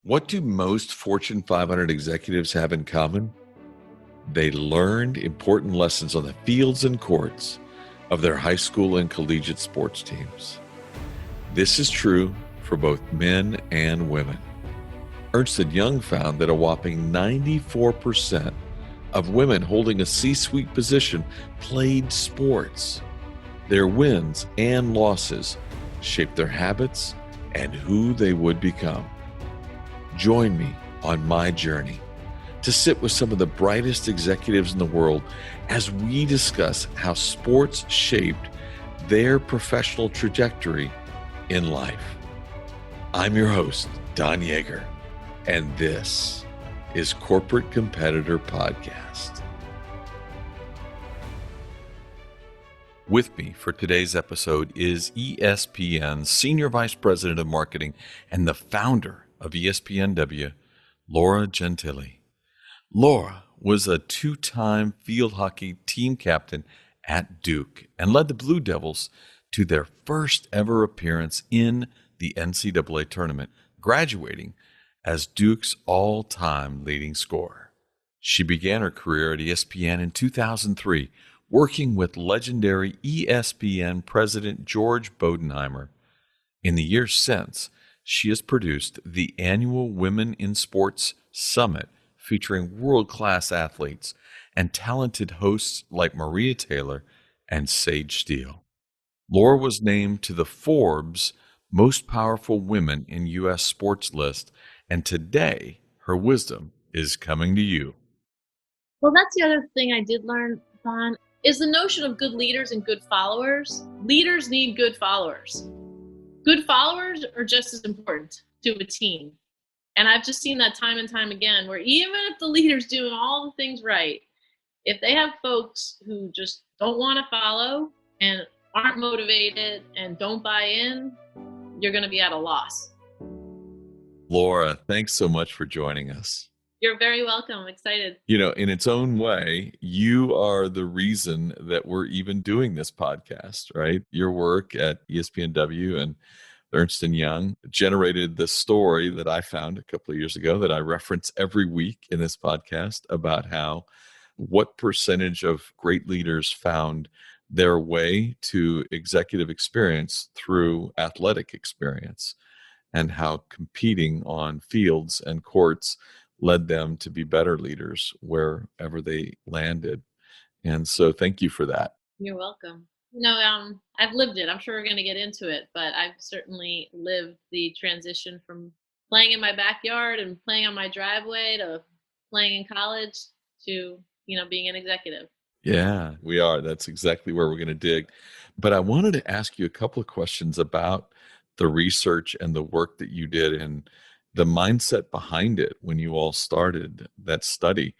What do most Fortune 500 executives have in common? They learned important lessons on the fields and courts of their high school and collegiate sports teams. This is true for both men and women. Ernst & Young found that a whopping 94% of women holding a C-suite position played sports. Their wins and losses shaped their habits and who they would become. Join me on my journey to sit with some of the brightest executives in the world as we discuss how sports shaped their professional trajectory in life. I'm your host, Don Yeager, and this is Corporate Competitor Podcast. With me for today's episode is ESPN's Senior Vice President of Marketing and the founder of espnW, Laura Gentile. Laura was a two-time field hockey team captain at Duke and led the Blue Devils to their first ever appearance in the NCAA tournament, graduating as Duke's all-time leading scorer. She began her career at ESPN in 2003, working with legendary ESPN President George Bodenheimer. In the years since, she has produced the annual Women in Sports Summit, featuring world-class athletes and talented hosts like Maria Taylor and Sage Steele. Laura was named to the Forbes Most Powerful Women in U.S. Sports list, and today her wisdom is coming to you. Well, that's the other thing I did learn, Don, is the notion of good leaders and good followers. Leaders need good followers. Good followers are just as important to a team. And I've just seen that time and time again, where even if the leader's doing all the things right, if they have folks who just don't want to follow and aren't motivated and don't buy in, you're going to be at a loss. Laura, thanks so much for joining us. You're very welcome. I'm excited. You know, in its own way, you are the reason that we're even doing this podcast, right? Your work at ESPNW and Ernst & Young generated the story that I found a couple of years ago that I reference every week in this podcast about what percentage of great leaders found their way to executive experience through athletic experience, and how competing on fields and courts led them to be better leaders wherever they landed. And so thank you for that. You're welcome. I've lived it. I'm sure we're going to get into it, but I've certainly lived the transition from playing in my backyard and playing on my driveway to playing in college to, being an executive. Yeah, we are. That's exactly where we're going to dig. But I wanted to ask you a couple of questions about the research and the work that you did and the mindset behind it when you all started that study.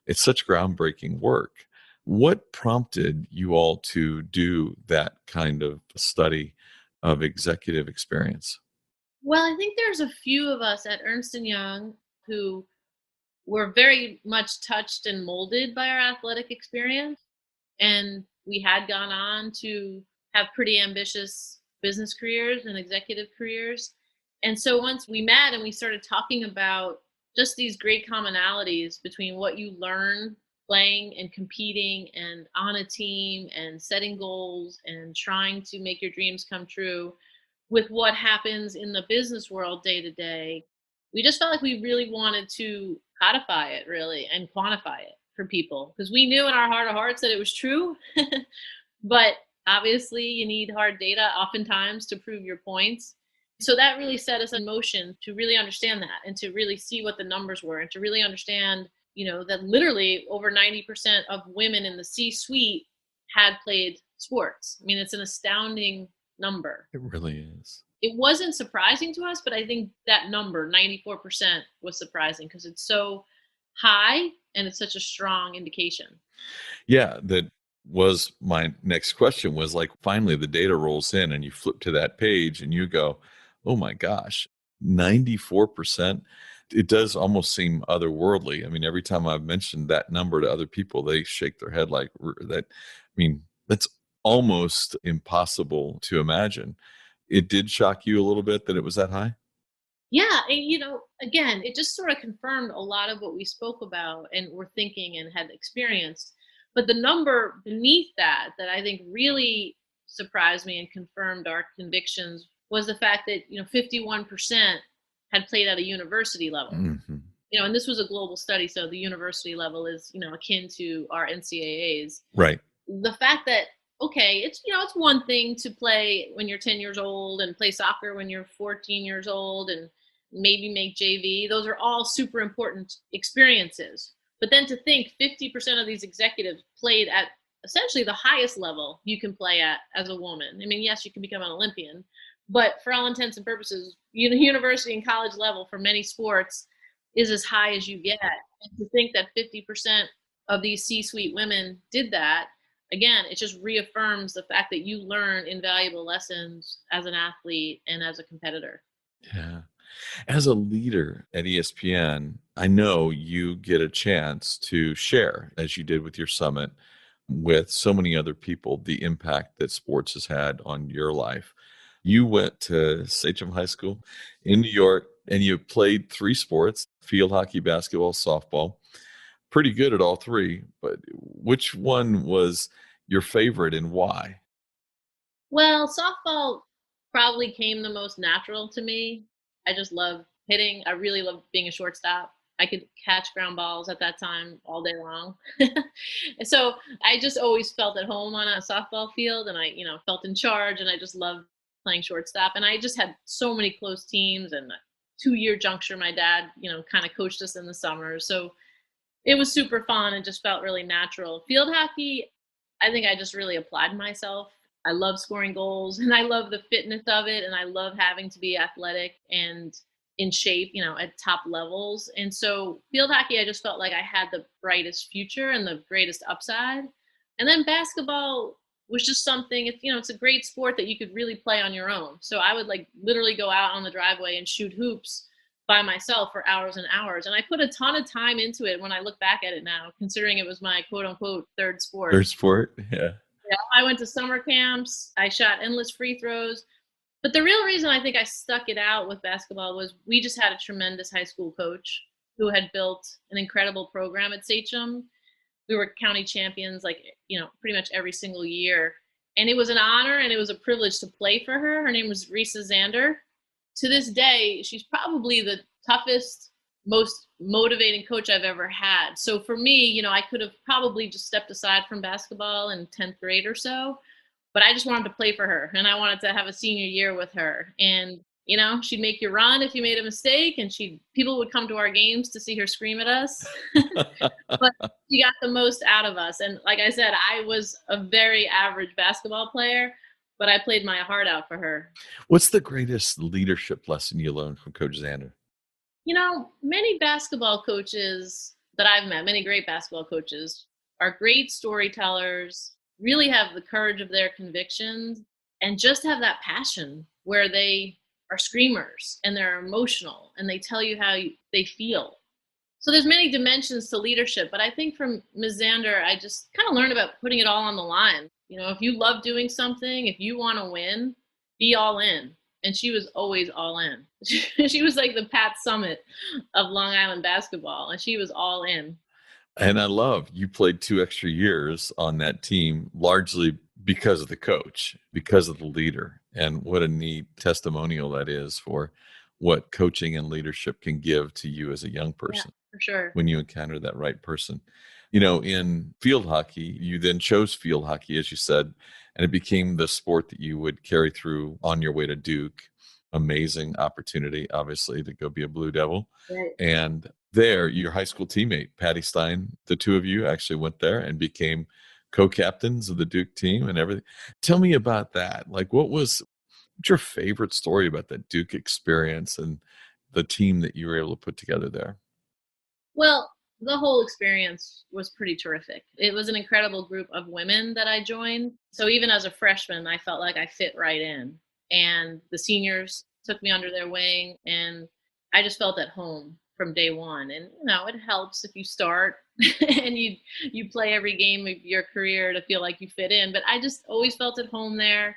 It's such groundbreaking work. What prompted you all to do that kind of study of executive experience? Well, I think there's a few of us at Ernst & Young who were very much touched and molded by our athletic experience. And we had gone on to have pretty ambitious business careers and executive careers. And so once we met and we started talking about just these great commonalities between what you learn playing and competing and on a team and setting goals and trying to make your dreams come true with what happens in the business world day to day, we just felt like we really wanted to codify it really and quantify it for people, because we knew in our heart of hearts that it was true. But obviously you need hard data oftentimes to prove your points. So that really set us in motion to really understand that and to really see what the numbers were and to really understand, that literally over 90% of women in the C-suite had played sports. I mean, it's an astounding number. It really is. It wasn't surprising to us, but I think that number, 94%, was surprising because it's so high and it's such a strong indication. Yeah, that was my next question, was like, finally the data rolls in and you flip to that page and you go, oh my gosh, 94%. It does almost seem otherworldly. I mean, every time I've mentioned that number to other people, they shake their head like that. I mean, that's almost impossible to imagine. It did shock you a little bit that it was that high? Yeah, and, again, it just sort of confirmed a lot of what we spoke about and were thinking and had experienced. But the number beneath that I think really surprised me and confirmed our convictions was the fact that, 51% had played at a university level. Hmm. And this was a global study, so the university level is, akin to our NCAAs. Right. The fact that, okay, it's one thing to play when you're 10 years old and play soccer when you're 14 years old and maybe make JV. Those are all super important experiences. But then to think 50% of these executives played at essentially the highest level you can play at as a woman. I mean, yes, you can become an Olympian, but for all intents and purposes, university and college level for many sports is as high as you get. And to think that 50% of these C-suite women did that, again, it just reaffirms the fact that you learn invaluable lessons as an athlete and as a competitor. Yeah. As a leader at ESPN, I know you get a chance to share, as you did with your summit, with so many other people, the impact that sports has had on your life. You went to Sachem High School in New York and you played three sports: field hockey, basketball, softball. Pretty good at all three, but which one was your favorite and why? Well, softball probably came the most natural to me. I just love hitting. I really love being a shortstop. I could catch ground balls at that time all day long. So I just always felt at home on a softball field, and I, felt in charge, and I just loved playing shortstop. And I just had so many close teams, and a 2-year juncture. My dad, kind of coached us in the summers. So it was super fun and just felt really natural. Field hockey, I think I just really applied myself. I love scoring goals and I love the fitness of it. And I love having to be athletic and in shape, at top levels. And so field hockey, I just felt like I had the brightest future and the greatest upside. And then basketball was just something, it's a great sport that you could really play on your own. So I would like literally go out on the driveway and shoot hoops by myself for hours and hours. And I put a ton of time into it when I look back at it now, considering it was my quote unquote third sport. Third sport? Yeah. Yeah, I went to summer camps. I shot endless free throws. But the real reason I think I stuck it out with basketball was we just had a tremendous high school coach who had built an incredible program at Sachem. We were county champions, like, pretty much every single year. And it was an honor and it was a privilege to play for her. Her name was Risa Zander. To this day, she's probably the toughest, most motivating coach I've ever had. So for me, I could have probably just stepped aside from basketball in 10th grade or so, but I just wanted to play for her and I wanted to have a senior year with her. And, she'd make you run if you made a mistake, and people would come to our games to see her scream at us. But she got the most out of us. And like I said, I was a very average basketball player, but I played my heart out for her. What's the greatest leadership lesson you learned from Coach Xander? Many basketball coaches that I've met, many great basketball coaches, are great storytellers, really have the courage of their convictions, and just have that passion where they are screamers and they're emotional and they tell you how they feel. So there's many dimensions to leadership, but I think from Ms. Zander, I just kind of learned about putting it all on the line. If you love doing something, if you want to win, be all in. And she was always all in. She was like the Pat Summitt of Long Island basketball, and she was all in. And I love you played 2 extra years on that team, largely because of the coach, because of the leader. And what a neat testimonial that is for what coaching and leadership can give to you as a young Yeah, person for sure. when you encounter that right person. In field hockey, you then chose field hockey, as you said, and it became the sport that you would carry through on your way to Duke. Amazing opportunity, obviously, to go be a Blue Devil. Right. And there, your high school teammate, Patty Stein, the two of you actually went there and became co-captains of the Duke team and everything. Tell me about that. Like, what's your favorite story about that Duke experience and the team that you were able to put together there? Well, the whole experience was pretty terrific. It was an incredible group of women that I joined. So even as a freshman, I felt like I fit right in. And the seniors took me under their wing, and I just felt at home from day one. And it helps if you start and you play every game of your career to feel like you fit in. But I just always felt at home there.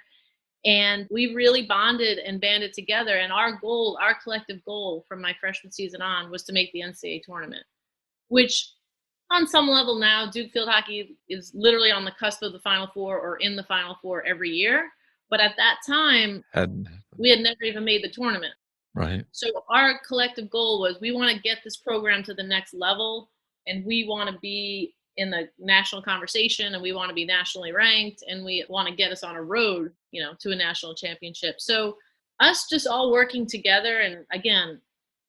And we really bonded and banded together. And our goal, our collective goal from my freshman season on, was to make the NCAA tournament, which on some level now, Duke field hockey is literally on the cusp of the Final Four or in the Final Four every year. But at that time, Hadn't we had never even made the tournament. right. So our collective goal was, we want to get this program to the next level, and we want to be in the national conversation, and we want to be nationally ranked, and we want to get us on a road, to a national championship. So us just all working together, and again,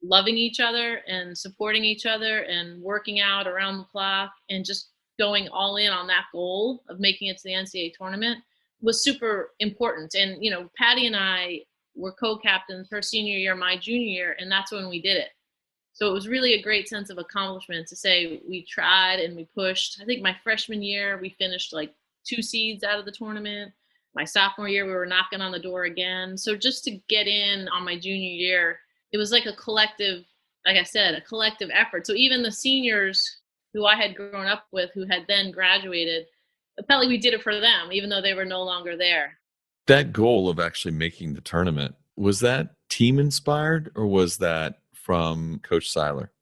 loving each other and supporting each other and working out around the clock and just going all in on that goal of making it to the NCAA tournament was super important. And, Patty and I were co-captains her senior year, my junior year, and that's when we did it. So it was really a great sense of accomplishment to say we tried and we pushed. I think my freshman year, we finished like 2 seeds out of the tournament. My sophomore year, we were knocking on the door again. So just to get in on my junior year, it was like a collective, like I said, a collective effort. So even the seniors who I had grown up with, who had then graduated, apparently we did it for them, even though they were no longer there. That goal of actually making the tournament, was that team inspired or was that from Coach Seiler?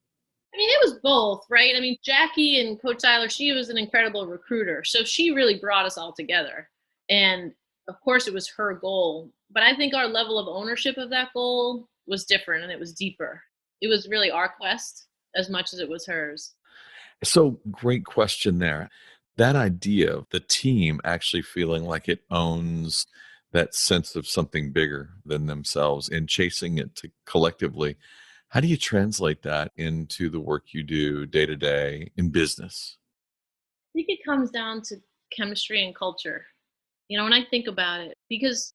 I mean, it was both, right? I mean, Jackie and Coach Seiler, she was an incredible recruiter. So she really brought us all together. And of course, it was her goal. But I think our level of ownership of that goal was different, and it was deeper. It was really our quest as much as it was hers. So great question there. That idea of the team actually feeling like it owns that sense of something bigger than themselves and chasing it to collectively. How do you translate that into the work you do day to day in business? I think it comes down to chemistry and culture. When I think about it, because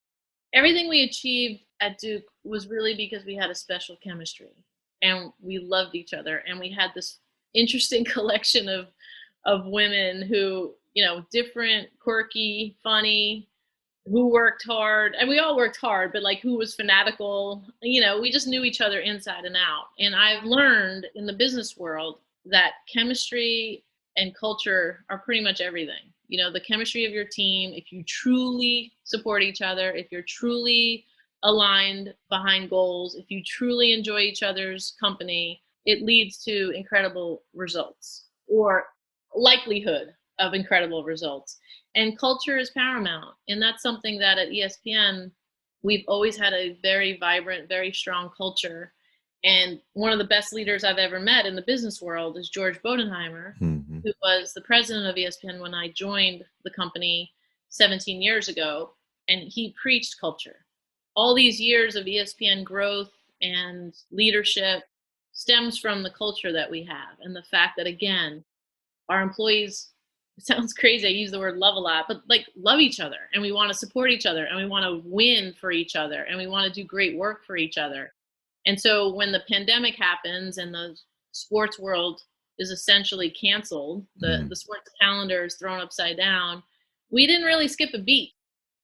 everything we achieved at Duke was really because we had a special chemistry and we loved each other, and we had this interesting collection of women who, different, quirky, funny, who worked hard, and we all worked hard, but like who was fanatical, we just knew each other inside and out. And I've learned in the business world that chemistry and culture are pretty much everything. The chemistry of your team, if you truly support each other, if you're truly aligned behind goals, if you truly enjoy each other's company, it leads to incredible results, or likelihood of incredible results. And culture is paramount. And that's something that at ESPN, we've always had a very vibrant, very strong culture. And one of the best leaders I've ever met in the business world is George Bodenheimer, Mm-hmm. who was the president of ESPN when I joined the company 17 years ago. And he preached culture. All these years of ESPN growth and leadership stems from the culture that we have, and the fact that, again, our employees, it sounds crazy, I use the word love a lot, but like love each other, and we want to support each other, and we want to win for each other, and we want to do great work for each other. And so when the pandemic happens and the sports world is essentially canceled, the sports calendar is thrown upside down, we didn't really skip a beat.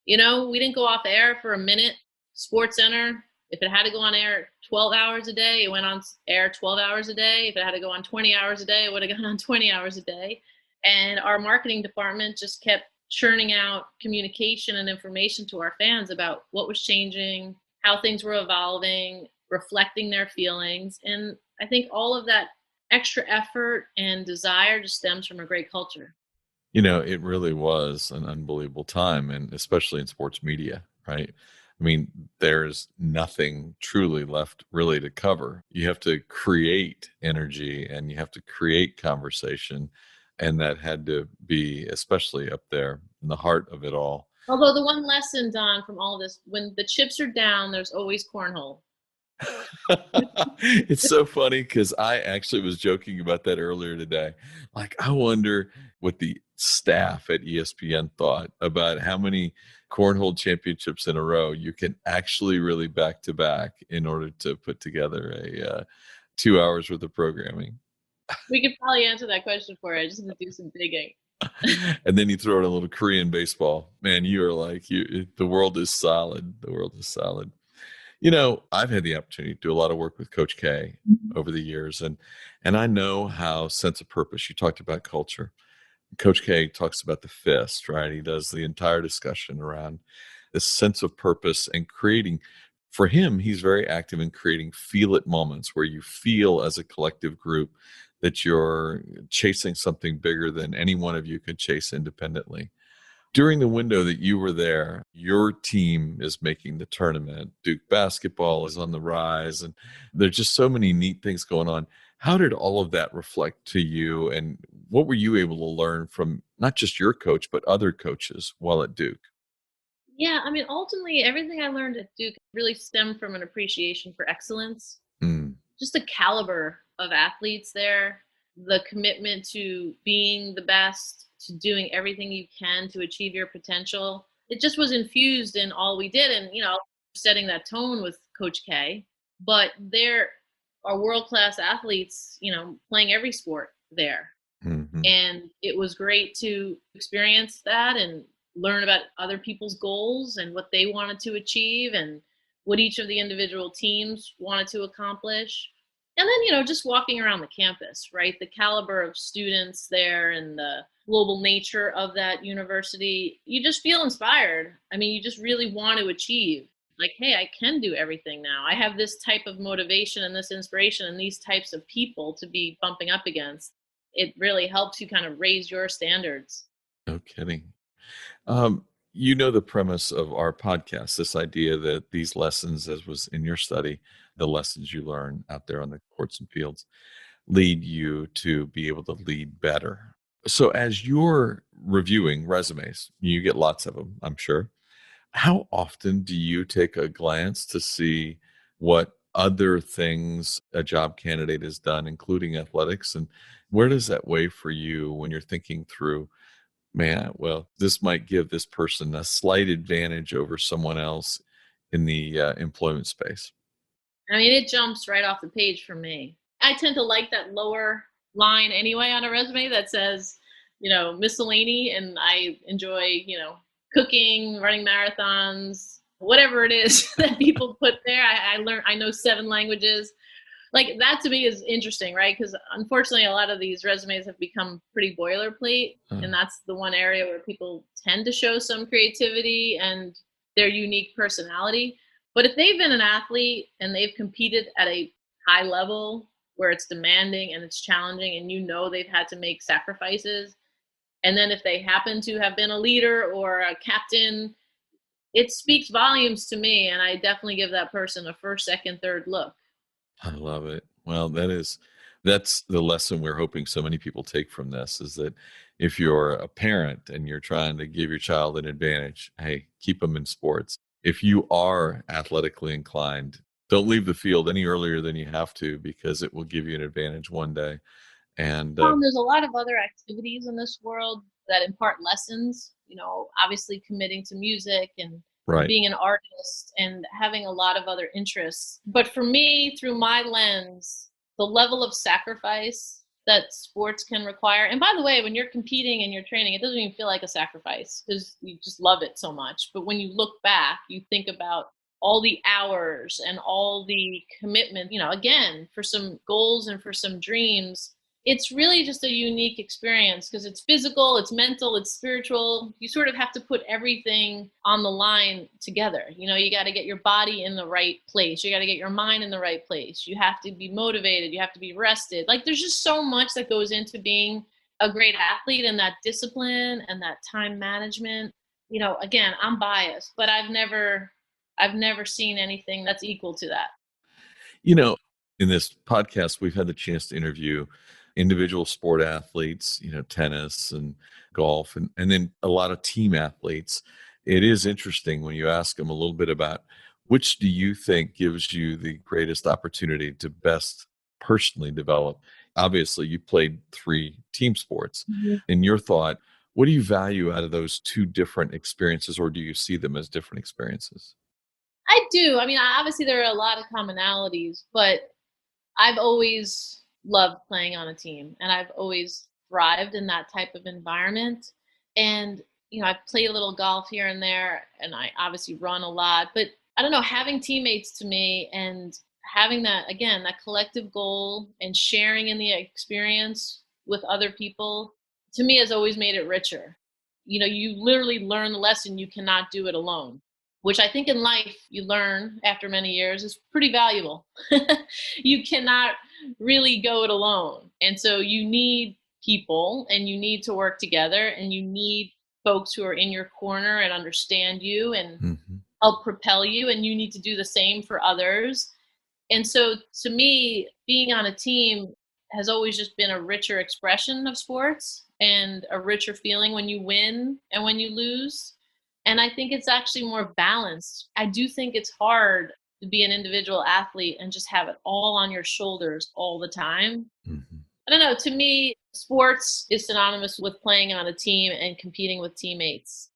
We didn't go off air for a minute. Sports Center, if it had to go on air 12 hours a day, it went on air 12 hours a day. If it had to go on 20 hours a day, it would have gone on 20 hours a day. And our marketing department just kept churning out communication and information to our fans about what was changing, how things were evolving, reflecting their feelings. And I think all of that extra effort and desire just stems from a great culture. It really was an unbelievable time, and especially in sports media, right? I mean, there's nothing truly left really to cover. You have to create energy and you have to create conversation. And that had to be especially up there in the heart of it all. Although the one lesson, Don, from all this, when the chips are down, there's always cornhole. It's so funny because I actually was joking about that earlier today. Like, I wonder what the staff at ESPN thought about how many cornhole championships in a row you can actually really back to back in order to put together a 2 hours worth of programming. We could probably answer that question for you. I just have to do some digging. And then you throw in a little Korean baseball. Man, you are like, the world is solid. The world is solid. I've had the opportunity to do a lot of work with Coach K over the years, and I know how sense of purpose. You talked about culture. Coach K talks about the fist, right? He does the entire discussion around this sense of purpose and creating. For him, he's very active in creating feel it moments where you feel as a collective group that you're chasing something bigger than any one of you could chase independently. During the window that you were there, your team is making the tournament. Duke basketball is on the rise, and there's just so many neat things going on. How did all of that reflect to you, and what were you able to learn from not just your coach, but other coaches while at Duke? Yeah, I mean, ultimately, everything I learned at Duke really stemmed from an appreciation for excellence, Mm, just the caliber of athletes there, the commitment to being the best, to doing everything you can to achieve your potential. It just was infused in all we did. And, setting that tone with Coach K. But there are world class athletes, playing every sport there. mhm. And it was great to experience that and learn about other people's goals and what they wanted to achieve and what each of the individual teams wanted to accomplish. And then, just walking around the campus, right? The caliber of students there and the global nature of that university, you just feel inspired. I mean, you just really want to achieve. Like, hey, I can do everything now. I have this type of motivation and this inspiration and these types of people to be bumping up against. It really helps you kind of raise your standards. No kidding. You know the premise of our podcast, this idea that these lessons, as was in your study, the lessons you learn out there on the courts and fields, lead you to be able to lead better. So, as you're reviewing resumes, you get lots of them, I'm sure. How often do you take a glance to see what other things a job candidate has done, including athletics? And where does that weigh for you when you're thinking through, man, well, this might give this person a slight advantage over someone else in the employment space? I mean, it jumps right off the page for me. I tend to like that lower line anyway on a resume that says, miscellany, and I enjoy, cooking, running marathons, whatever it is that people put there. I know 7 languages. Like that to me is interesting, right? Because unfortunately, a lot of these resumes have become pretty boilerplate, Uh, and that's the one area where people tend to show some creativity and their unique personality. But if they've been an athlete and they've competed at a high level where it's demanding and it's challenging, and they've had to make sacrifices, and then if they happen to have been a leader or a captain, it speaks volumes to me, and I definitely give that person a first, second, third look. I love it. Well, that's the lesson we're hoping so many people take from this is that if you're a parent and you're trying to give your child an advantage, hey, keep them in sports. If you are athletically inclined, don't leave the field any earlier than you have to because it will give you an advantage one day. And There's a lot of other activities in this world that impart lessons, obviously committing to music and right, being an artist and having a lot of other interests. But for me, through my lens, the level of sacrifice that sports can require. And by the way, when you're competing and you're training, it doesn't even feel like a sacrifice because you just love it so much. But when you look back, you think about all the hours and all the commitment, again, for some goals and for some dreams. It's really just a unique experience because it's physical, it's mental, it's spiritual. You sort of have to put everything on the line together. You got to get your body in the right place. You got to get your mind in the right place. You have to be motivated. You have to be rested. Like there's just so much that goes into being a great athlete, and that discipline and that time management. Again, I'm biased, but I've never seen anything that's equal to that. you know, in this podcast, we've had the chance to interview individual sport athletes, tennis and golf, and then a lot of team athletes. It is interesting when you ask them a little bit about which do you think gives you the greatest opportunity to best personally develop. Obviously, you played 3 team sports. In your thought, what do you value out of those 2 different experiences, or do you see them as different experiences? I do. I mean, obviously there are a lot of commonalities, but I've always loved playing on a team and I've always thrived in that type of environment. And, I've played a little golf here and there and I obviously run a lot, but I don't know, having teammates to me and having that, again, that collective goal and sharing in the experience with other people to me has always made it richer. You literally learn the lesson you cannot do it alone. which I think in life you learn after many years is pretty valuable. You cannot really go it alone. And so you need people and you need to work together and you need folks who are in your corner and understand you and Hmm. help propel you, and you need to do the same for others. And so to me, being on a team has always just been a richer expression of sports and a richer feeling when you win and when you lose. And I think it's actually more balanced. I do think it's hard to be an individual athlete and just have it all on your shoulders all the time. Hmm. I don't know. To me, sports is synonymous with playing on a team and competing with teammates.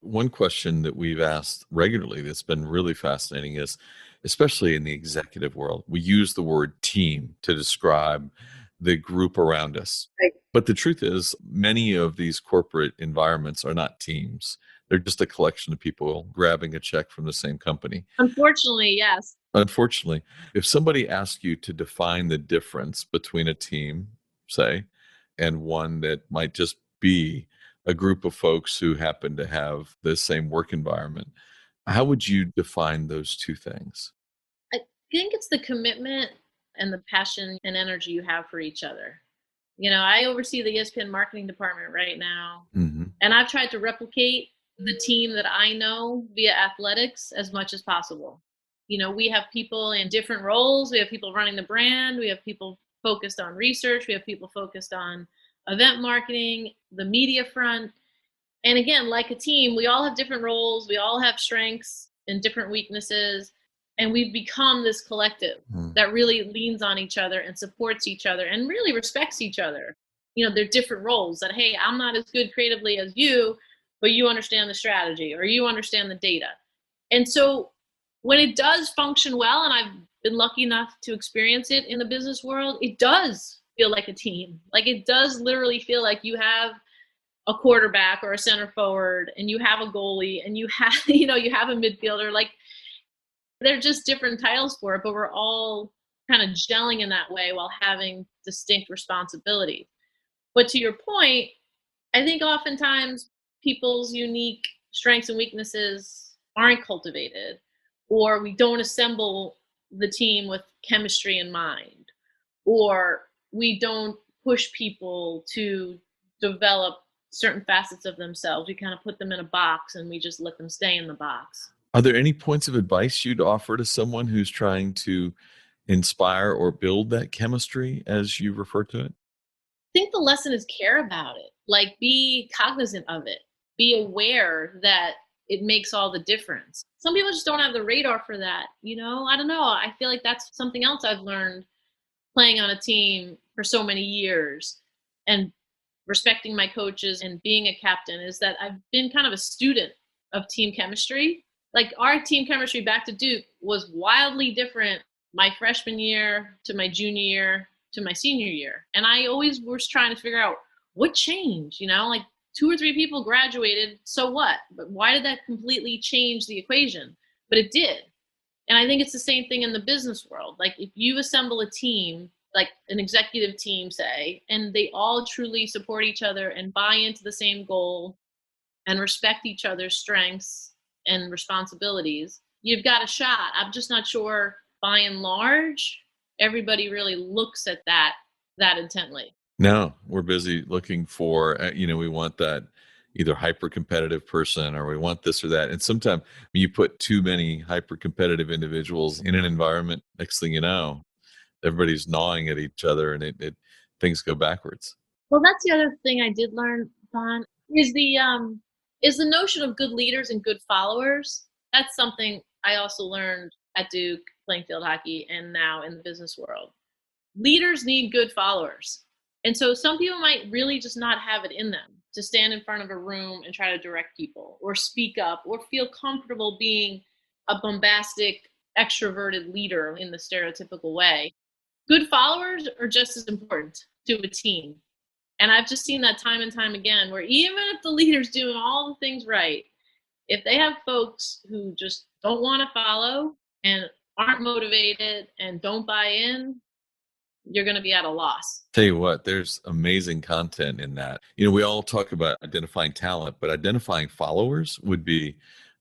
One question that we've asked regularly that's been really fascinating is, especially in the executive world, we use the word team to describe the group around us. Right. But the truth is, many of these corporate environments are not teams. They're just a collection of people grabbing a check from the same company. Unfortunately, yes. Unfortunately, if somebody asks you to define the difference between a team, say, and one that might just be a group of folks who happen to have the same work environment, how would you define those two things? I think it's the commitment and the passion and energy you have for each other. I oversee the ESPN marketing department right now, Hmm. and I've tried to replicate the team that I know via athletics as much as possible. We have people in different roles. We have people running the brand. We have people focused on research. We have people focused on event marketing, the media front. And again, like a team, we all have different roles. We all have strengths and different weaknesses. And we've become this collective that really leans on each other and supports each other and really respects each other. They're different roles that, hey, I'm not as good creatively as you, but you understand the strategy or you understand the data. And so when it does function well, and I've been lucky enough to experience it in the business world, it does feel like a team. Like it does literally feel like you have a quarterback or a center forward and you have a goalie and you have you have a midfielder. Like they're just different titles for it, but we're all kind of gelling in that way while having distinct responsibilities. But to your point, I think oftentimes people's unique strengths and weaknesses aren't cultivated, or we don't assemble the team with chemistry in mind, or we don't push people to develop certain facets of themselves. We kind of put them in a box and we just let them stay in the box. Are there any points of advice you'd offer to someone who's trying to inspire or build that chemistry, as you refer to it? I think the lesson is care about it. Like be cognizant of it. Be aware that it makes all the difference. Some people just don't have the radar for that. I don't know. I feel like that's something else I've learned playing on a team for so many years and respecting my coaches and being a captain is that I've been kind of a student of team chemistry. Like our team chemistry back to Duke was wildly different my freshman year to my junior year to my senior year. And I always was trying to figure out what changed, like 2 or 3 people graduated. So what? But why did that completely change the equation? But it did. And I think it's the same thing in the business world. Like if you assemble a team, like an executive team, say, and they all truly support each other and buy into the same goal and respect each other's strengths and responsibilities, you've got a shot. I'm just not sure by and large, everybody really looks at that intently. No, we're busy looking for, we want that either hyper competitive person or we want this or that. And sometimes you put too many hyper competitive individuals in an environment, next thing you know, everybody's gnawing at each other and it things go backwards. Well, that's the other thing I did learn, Bon, is the notion of good leaders and good followers. That's something I also learned at Duke playing field hockey and now in the business world. Leaders need good followers. And so some people might really just not have it in them to stand in front of a room and try to direct people or speak up or feel comfortable being a bombastic, extroverted leader in the stereotypical way. Good followers are just as important to a team. And I've just seen that time and time again, where even if the leader's doing all the things right, if they have folks who just don't want to follow and aren't motivated and don't buy in, you're going to be at a loss. Tell you what, there's amazing content in that. We all talk about identifying talent, but identifying followers would be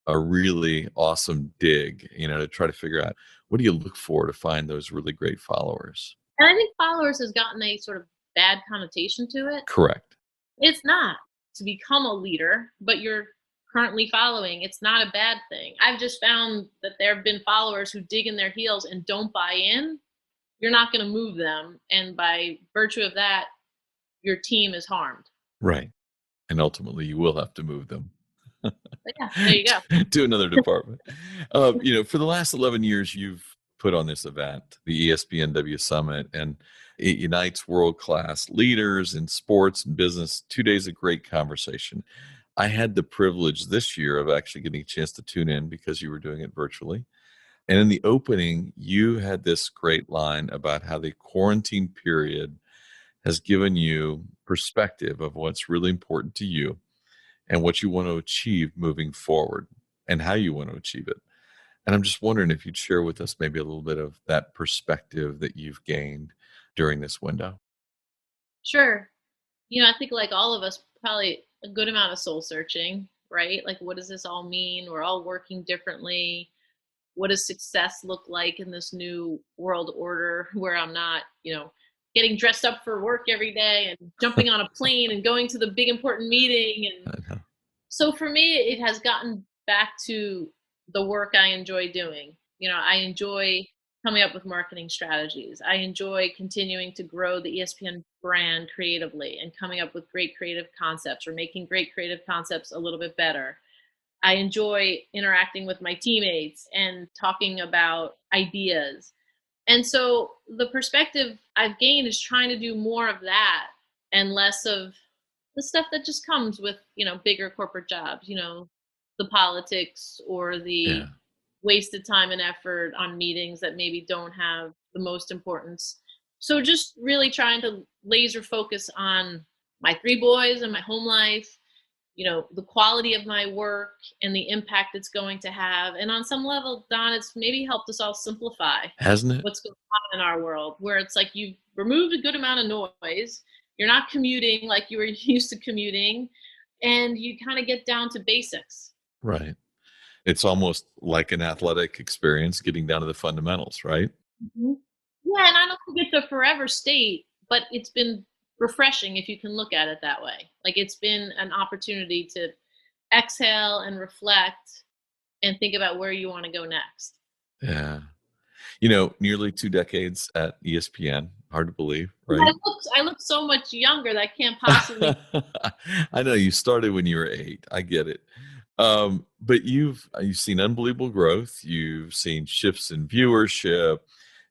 a really awesome dig, to try to figure out what do you look for to find those really great followers. And I think followers has gotten a sort of bad connotation to it. Correct. It's not to become a leader, but you're currently following. It's not a bad thing. I've just found that there have been followers who dig in their heels and don't buy in. You're not going to move them. And by virtue of that, your team is harmed. Right. And ultimately, you will have to move them But yeah, there you go. to another department. For the last 11 years, you've put on this event, the ESPNW Summit, and it unites world-class leaders in sports and business. 2 days of great conversation. I had the privilege this year of actually getting a chance to tune in because you were doing it virtually. And in the opening, you had this great line about how the quarantine period has given you perspective of what's really important to you and what you want to achieve moving forward and how you want to achieve it. And I'm just wondering if you'd share with us maybe a little bit of that perspective that you've gained during this window. Sure. I think like all of us, probably a good amount of soul searching, right? Like, what does this all mean? We're all working differently. What does success look like in this new world order where I'm not, getting dressed up for work every day and jumping on a plane and going to the big important meeting. And I know. so for me, it has gotten back to the work I enjoy doing. I enjoy coming up with marketing strategies. I enjoy continuing to grow the ESPN brand creatively and coming up with great creative concepts or making great creative concepts a little bit better. I enjoy interacting with my teammates and talking about ideas. And so the perspective I've gained is trying to do more of that and less of the stuff that just comes with, bigger corporate jobs, the politics or Yeah. the wasted time and effort on meetings that maybe don't have the most importance. So just really trying to laser focus on my 3 boys and my home life, the quality of my work and the impact it's going to have. And on some level, Don, it's maybe helped us all simplify Hasn't it? what's going on in our world, where it's like you've removed a good amount of noise. You're not commuting like you were used to commuting, and you kind of get down to basics. Right. It's almost like an athletic experience getting down to the fundamentals, right? Mhm. Yeah, and I don't think it's a forever state, but it's been refreshing if you can look at it that way. Like it's been an opportunity to exhale and reflect and think about where you want to go next. Yeah. Nearly 2 decades at ESPN. Hard to believe, I right? look I look so much younger that can't possibly. I know you started when you were 8. I get it. But you've seen unbelievable growth. You've seen shifts in viewership.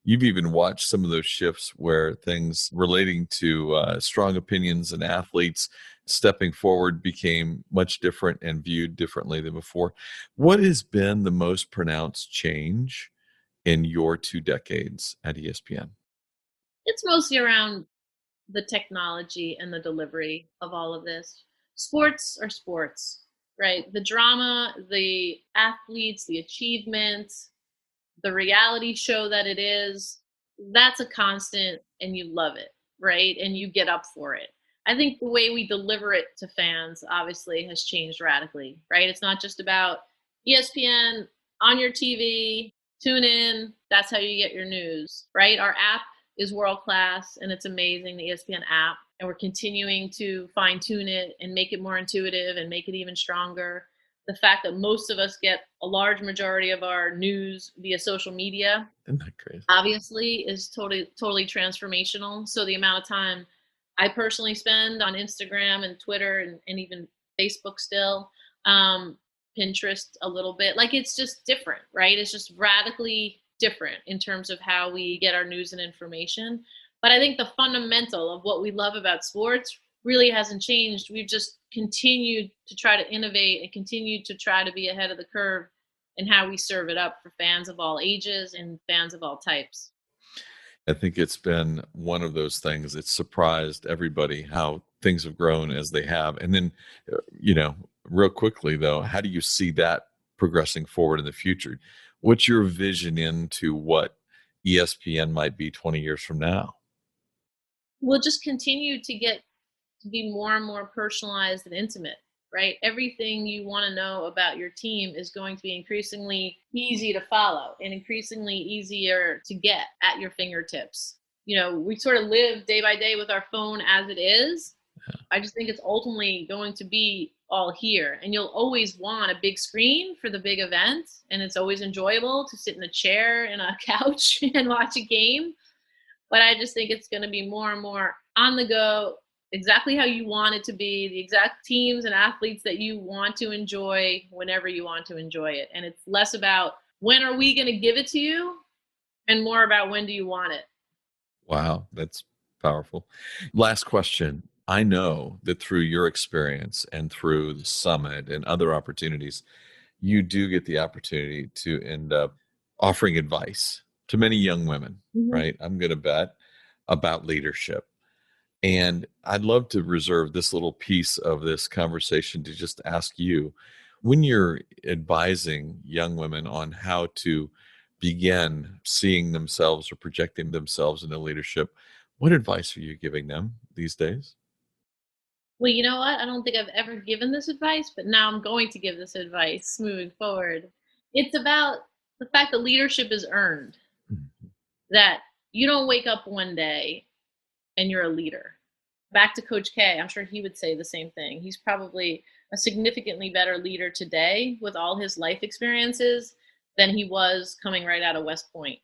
You've even watched some of those shifts where things relating to strong opinions and athletes stepping forward became much different and viewed differently than before. What has been the most pronounced change in your 2 decades at ESPN? It's mostly around the technology and the delivery of all of this. Sports are sports, right? The drama, the athletes, the achievements, the reality show that it is, that's a constant and you love it, right? And you get up for it. I think the way we deliver it to fans obviously has changed radically, right? It's not just about ESPN on your TV, tune in, that's how you get your news, right? Our app is world class and it's amazing, the ESPN app. And we're continuing to fine tune it and make it more intuitive and make it even stronger. The fact that most of us get a large majority of our news via social media Isn't that crazy? obviously is totally transformational. So the amount of time I personally spend on Instagram and Twitter and even Facebook still, Pinterest a little bit, like it's just different, right? It's just radically different in terms of how we get our news and information. But I think the fundamental of what we love about sports really hasn't changed. We've just continued to try to innovate and continue to try to be ahead of the curve in how we serve it up for fans of all ages and fans of all types. I think it's been one of those things. It's surprised everybody how things have grown as they have. And then, real quickly though, how do you see that progressing forward in the future? What's your vision into what ESPN might be 20 years from now? We'll just continue to get to be more and more personalized and intimate, right? Everything you want to know about your team is going to be increasingly easy to follow and increasingly easier to get at your fingertips. We sort of live day by day with our phone as it is. I just think it's ultimately going to be all here. And you'll always want a big screen for the big events. And it's always enjoyable to sit in a chair and a couch and watch a game. But I just think it's going to be more and more on the go, exactly how you want it to be, the exact teams and athletes that you want to enjoy whenever you want to enjoy it. And it's less about when are we going to give it to you and more about when do you want it. Wow, that's powerful. Last question. I know that through your experience and through the summit and other opportunities, you do get the opportunity to end up offering advice to many young women, right? I'm going to bet about leadership. And I'd love to reserve this little piece of this conversation to just ask you, when you're advising young women on how to begin seeing themselves or projecting themselves into leadership, what advice are you giving them these days? Well, you know what? I don't think I've ever given this advice, but now I'm going to give this advice moving forward. It's about the fact that leadership is earned, Mhm. that you don't wake up one day and you're a leader. Back to Coach K, I'm sure he would say the same thing. He's probably a significantly better leader today with all his life experiences than he was coming right out of West Point.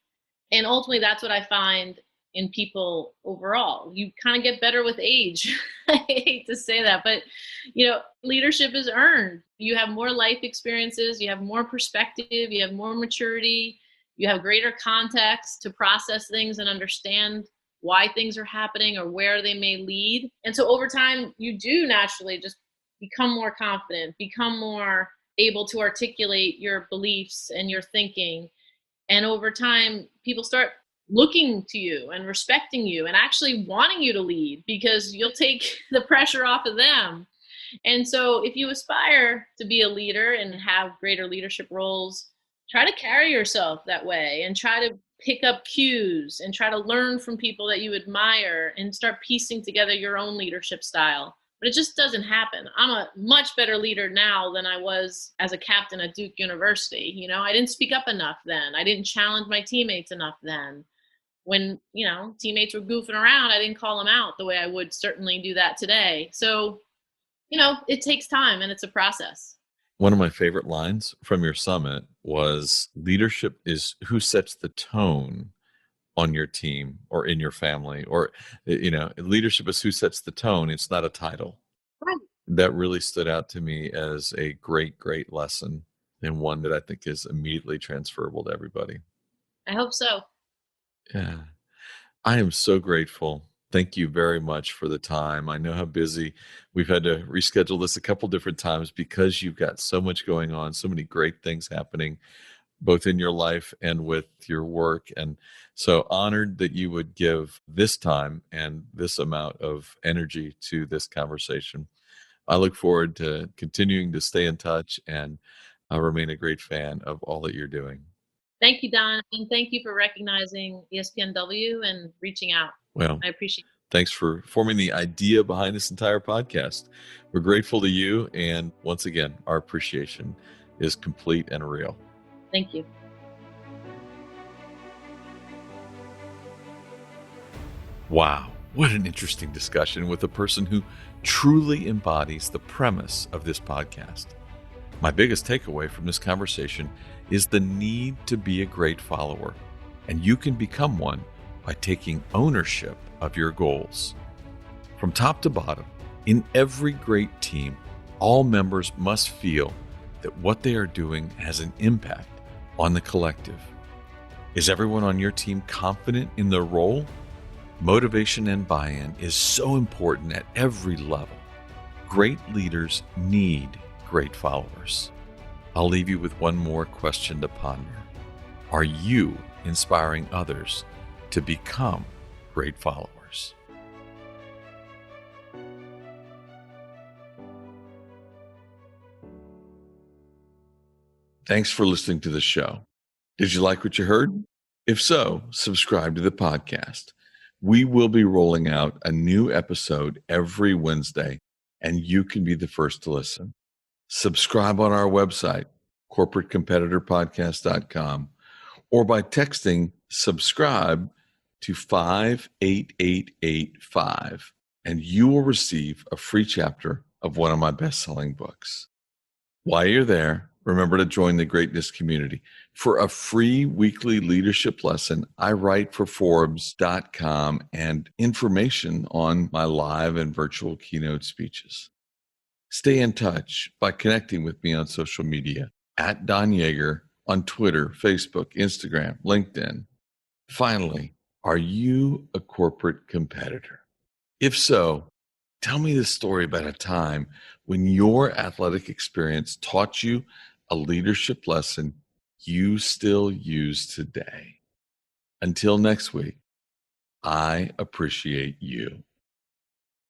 And ultimately, that's what I find in people overall. You kind of get better with age. I hate to say that, but leadership is earned. You have more life experiences, you have more perspective, you have more maturity, you have greater context to process things and understand why things are happening or where they may lead. And so over time, you do naturally just become more confident, become more able to articulate your beliefs and your thinking. And over time, people start looking to you and respecting you and actually wanting you to lead because you'll take the pressure off of them. And so if you aspire to be a leader and have greater leadership roles, try to carry yourself that way and try to pick up cues and try to learn from people that you admire and start piecing together your own leadership style. But it just doesn't happen. I'm a much better leader now than I was as a captain at Duke University. I didn't speak up enough then. I didn't challenge my teammates enough then. When, teammates were goofing around, I didn't call them out the way I would certainly do that today. So, it takes time and it's a process. One of my favorite lines from your summit was leadership is who sets the tone on your team or in your family, or, leadership is who sets the tone. It's not a title. Right. That really stood out to me as a great, great lesson, and one that I think is immediately transferable to everybody. I hope so. Yeah. I am so grateful. Thank you very much for the time. I know how busy we've had to reschedule this a couple different times because you've got so much going on, so many great things happening, both in your life and with your work. And so honored that you would give this time and this amount of energy to this conversation. I look forward to continuing to stay in touch, and I remain a great fan of all that you're doing. Thank you, Don. And thank you for recognizing ESPNW and reaching out. Well, I appreciate it. thanks for forming the idea behind this entire podcast. We're grateful to you. And once again, our appreciation is complete and real. Thank you. Wow. What an interesting discussion with a person who truly embodies the premise of this podcast. My biggest takeaway from this conversation is the need to be a great follower, and you can become one by taking ownership of your goals. From top to bottom, in every great team, all members must feel that what they are doing has an impact on the collective. Is everyone on your team confident in their role? Motivation and buy-in is so important at every level. Great leaders need great followers. I'll leave you with one more question to ponder. Are you inspiring others to become great followers? Thanks for listening to the show. Did you like what you heard? If so, subscribe to the podcast. We will be rolling out a new episode every Wednesday, and you can be the first to listen. Subscribe on our website, corporatecompetitorpodcast.com, or by texting subscribe to 58885, and you will receive a free chapter of one of my best-selling books. While you're there, remember to join the Greatness Community. For a free weekly leadership lesson, I write for Forbes.com and information on my live and virtual keynote speeches. Stay in touch by connecting with me on social media at Don Yeager on Twitter, Facebook, Instagram, LinkedIn. Finally, are you a corporate competitor? If so, tell me the story about a time when your athletic experience taught you a leadership lesson you still use today. Until next week, I appreciate you.